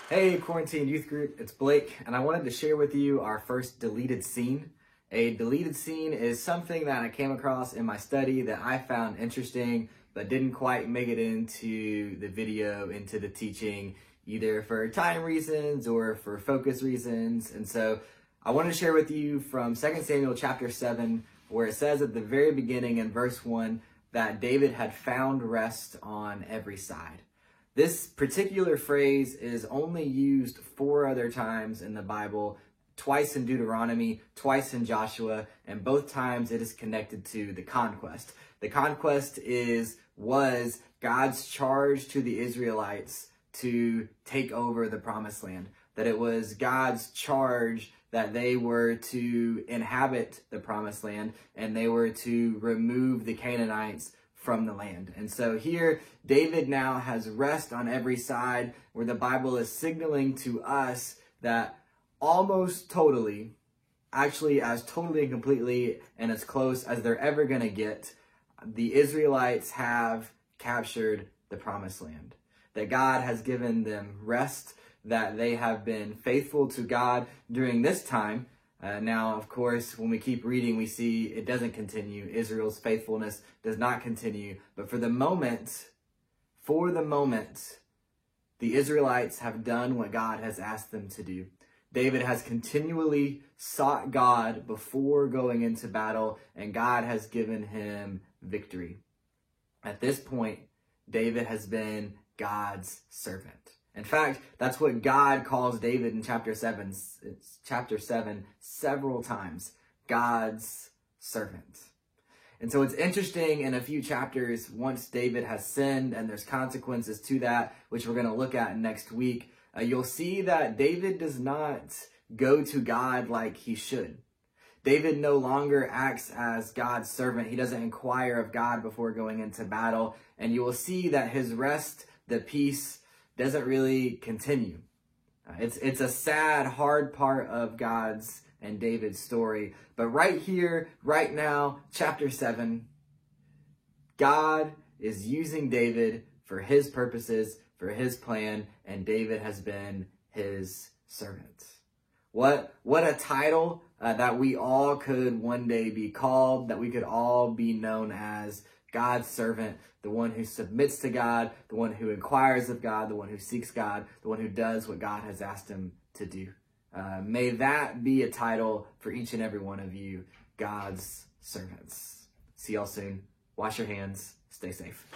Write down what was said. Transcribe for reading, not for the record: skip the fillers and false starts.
Hey, Quarantine Youth Group, it's Blake, and I wanted to share with you our first deleted scene. A deleted scene is something that I came across in my study that I found interesting, but didn't quite make it into the video, into the teaching, either for time reasons or for focus reasons. And so I want to share with you from 2 Samuel chapter 7, where it says at the very beginning in verse 1 that David had found rest on every side. This particular phrase is only used 4 other times in the Bible, twice in Deuteronomy, twice in Joshua, and both times it is connected to the conquest. The conquest was God's charge to the Israelites to take over the promised land, that it was God's charge that they were to inhabit the promised land and they were to remove the Canaanites from the land. And so here, David now has rest on every side, where the Bible is signaling to us that almost totally, actually as totally and completely and as close as they're ever going to get, the Israelites have captured the promised land. That God has given them rest, that they have been faithful to God during this time. Now, of course, when we keep reading, we see it doesn't continue. Israel's faithfulness does not continue. But for the moment, the Israelites have done what God has asked them to do. David has continually sought God before going into battle, and God has given him victory. At this point, David has been God's servant. In fact, that's what God calls David in chapter 7. It's chapter 7 several times, God's servant. And so it's interesting in a few chapters, once David has sinned and there's consequences to that, which we're going to look at next week, you'll see that David does not go to God like he should. David no longer acts as God's servant. He doesn't inquire of God before going into battle. And you will see that his rest, the peace, doesn't really continue. It's a sad, hard part of God's and David's story. But right here, right now, chapter 7, God is using David for his purposes, for his plan, and David has been his servant. What a title that we all could one day be called, that we could all be known as God's servant, the one who submits to God, the one who inquires of God, the one who seeks God, the one who does what God has asked him to do. May that be a title for each and every one of you, God's servants. See y'all soon. Wash your hands. Stay safe.